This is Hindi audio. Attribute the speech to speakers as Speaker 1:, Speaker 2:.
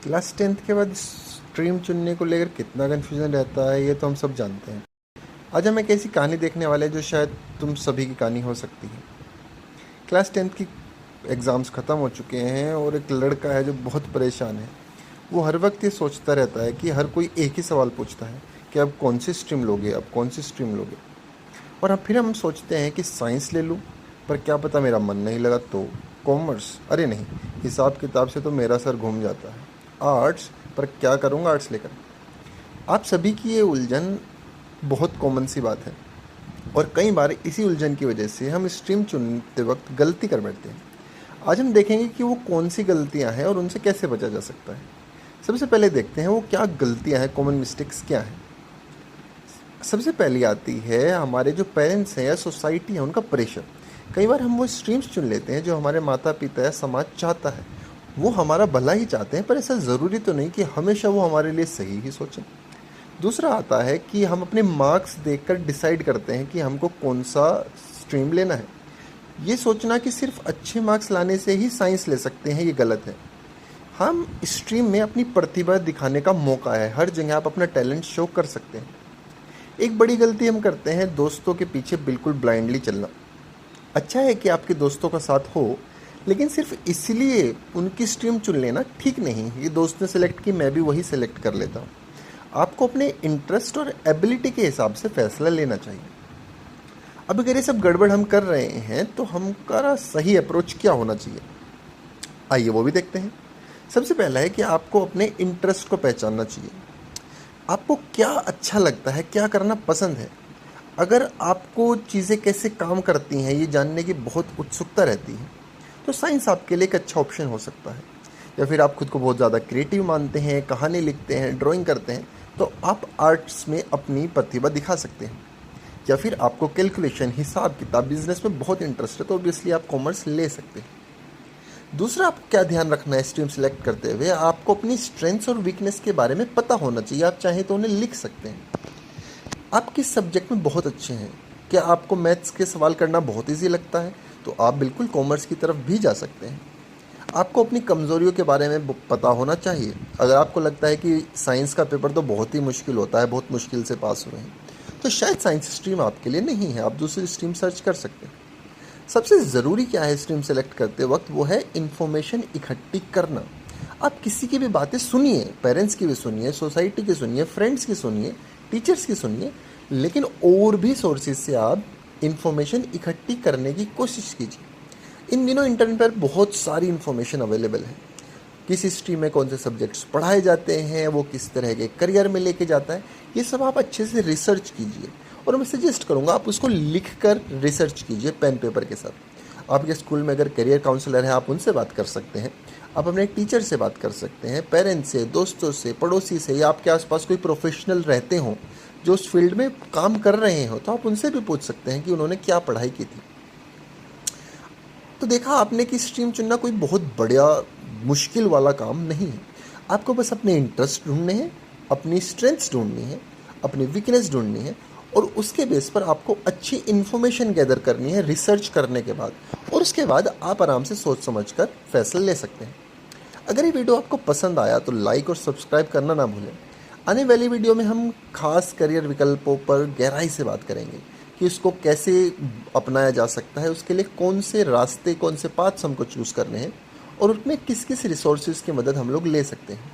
Speaker 1: क्लास 10th के बाद स्ट्रीम चुनने को लेकर कितना कन्फ्यूज़न रहता है ये तो हम सब जानते हैं। आज हम एक ऐसी कहानी देखने वाले हैं जो शायद तुम सभी की कहानी हो सकती है। क्लास 10th की एग्ज़ाम्स ख़त्म हो चुके हैं और एक लड़का है जो बहुत परेशान है। वो हर वक्त ये सोचता रहता है कि हर कोई एक ही सवाल पूछता है कि अब कौन सी स्ट्रीम लोगे, अब कौन सी स्ट्रीम लोगे। और अब फिर हम सोचते हैं कि साइंस ले लूँ, पर क्या पता मेरा मन नहीं लगा तो कॉमर्स, अरे नहीं, हिसाब किताब से तो मेरा सर घूम जाता है। आर्ट्स, पर क्या करूँगा आर्ट्स लेकर। आप सभी की ये उलझन बहुत कॉमन सी बात है और कई बार इसी उलझन की वजह से हम स्ट्रीम चुनते वक्त गलती कर बैठते हैं। आज हम देखेंगे कि वो कौन सी गलतियां हैं और उनसे कैसे बचा जा सकता है। सबसे पहले देखते हैं वो क्या गलतियां हैं, कॉमन मिस्टेक्स क्या हैं। सबसे पहली आती है हमारे जो पेरेंट्स हैं या सोसाइटी है उनका प्रेशर। कई बार हम वो स्ट्रीम्स चुन लेते हैं जो हमारे माता पिता या समाज चाहता है। वो हमारा भला ही चाहते हैं, पर ऐसा ज़रूरी तो नहीं कि हमेशा वो हमारे लिए सही ही सोचें। दूसरा आता है कि हम अपने मार्क्स देखकर डिसाइड करते हैं कि हमको कौन सा स्ट्रीम लेना है। ये सोचना कि सिर्फ अच्छे मार्क्स लाने से ही साइंस ले सकते हैं, ये गलत है। हम स्ट्रीम में अपनी प्रतिभा दिखाने का मौका है, हर जगह आप अपना टैलेंट शो कर सकते हैं। एक बड़ी गलती हम करते हैं दोस्तों के पीछे बिल्कुल ब्लाइंडली चलना। अच्छा है कि आपके दोस्तों का साथ हो, लेकिन सिर्फ इसलिए उनकी स्ट्रीम चुन लेना ठीक नहीं। ये दोस्त ने सेलेक्ट की, मैं भी वही सेलेक्ट कर लेता हूँ। आपको अपने इंटरेस्ट और एबिलिटी के हिसाब से फैसला लेना चाहिए। अब अगर ये सब गड़बड़ हम कर रहे हैं तो हमारा सही अप्रोच क्या होना चाहिए, आइए वो भी देखते हैं। सबसे पहला है कि आपको अपने इंटरेस्ट को पहचानना चाहिए। आपको क्या अच्छा लगता है, क्या करना पसंद है। अगर आपको चीज़ें कैसे काम करती हैं ये जानने की बहुत उत्सुकता रहती है तो साइंस आपके लिए एक अच्छा ऑप्शन हो सकता है। या फिर आप खुद को बहुत ज़्यादा क्रिएटिव मानते हैं, कहानी लिखते हैं, ड्राइंग करते हैं, तो आप आर्ट्स में अपनी प्रतिभा दिखा सकते हैं। या फिर आपको कैलकुलेशन, हिसाब किताब, बिजनेस में बहुत इंटरेस्ट है तो ऑब्वियसली आप कॉमर्स ले सकते हैं। दूसरा, आपको क्या ध्यान रखना है स्ट्रीम सेलेक्ट करते हुए, आपको अपनी स्ट्रेंथ्स और वीकनेस के बारे में पता होना चाहिए। आप चाहें तो उन्हें लिख सकते हैं। आप किस सब्जेक्ट में बहुत अच्छे हैं। क्या आपको मैथ्स के सवाल करना बहुत ईजी लगता है तो आप बिल्कुल कॉमर्स की तरफ भी जा सकते हैं। आपको अपनी कमज़ोरियों के बारे में पता होना चाहिए। अगर आपको लगता है कि साइंस का पेपर तो बहुत ही मुश्किल होता है, बहुत मुश्किल से पास हुए हैं, तो शायद साइंस स्ट्रीम आपके लिए नहीं है, आप दूसरी स्ट्रीम सर्च कर सकते हैं। सबसे ज़रूरी क्या है स्ट्रीम सेलेक्ट करते वक्त, वो है इन्फॉर्मेशन इकट्ठी करना। आप किसी की भी बातें सुनिए, पेरेंट्स की भी सुनिए, सोसाइटी की सुनिए, फ्रेंड्स की सुनिए, टीचर्स की सुनिए, लेकिन और भी सोर्सेज से आप इन्फॉर्मेशन इकट्ठी करने की कोशिश कीजिए। इन दिनों इंटरनेट पर बहुत सारी इन्फॉर्मेशन अवेलेबल है। किस स्ट्रीम में कौन से सब्जेक्ट्स पढ़ाए जाते हैं, वो किस तरह के करियर में लेके जाता है, ये सब आप अच्छे से रिसर्च कीजिए। और मैं सजेस्ट करूँगा आप उसको लिख कर रिसर्च कीजिए पेन पेपर के साथ। आपके स्कूल में अगर करियर काउंसलर है आप उनसे बात कर सकते हैं, आप अपने टीचर से बात कर सकते हैं, पेरेंट्स से, दोस्तों से, पड़ोसी से, या आपके आसपास कोई प्रोफेशनल रहते हों जो उस फील्ड में काम कर रहे हो तो आप उनसे भी पूछ सकते हैं कि उन्होंने क्या पढ़ाई की थी। तो देखा आपने कि स्ट्रीम चुनना कोई बहुत बड़ा मुश्किल वाला काम नहीं है। आपको बस अपने इंटरेस्ट ढूंढने हैं, अपनी स्ट्रेंथ्स ढूंढनी है, अपनी वीकनेस ढूंढनी है और उसके बेस पर आपको अच्छी इन्फॉर्मेशन गैदर करनी है रिसर्च करने के बाद। और उसके बाद आप आराम से सोच समझ कर फैसला ले सकते हैं। अगर ये वीडियो आपको पसंद आया तो लाइक और सब्सक्राइब करना ना भूलें। आने वाली वीडियो में हम खास करियर विकल्पों पर गहराई से बात करेंगे कि इसको कैसे अपनाया जा सकता है, उसके लिए कौन से रास्ते, कौन से पाथ्स हमको चूज़ करने हैं और उसमें किस किस रिसोर्सेज की मदद हम लोग ले सकते हैं।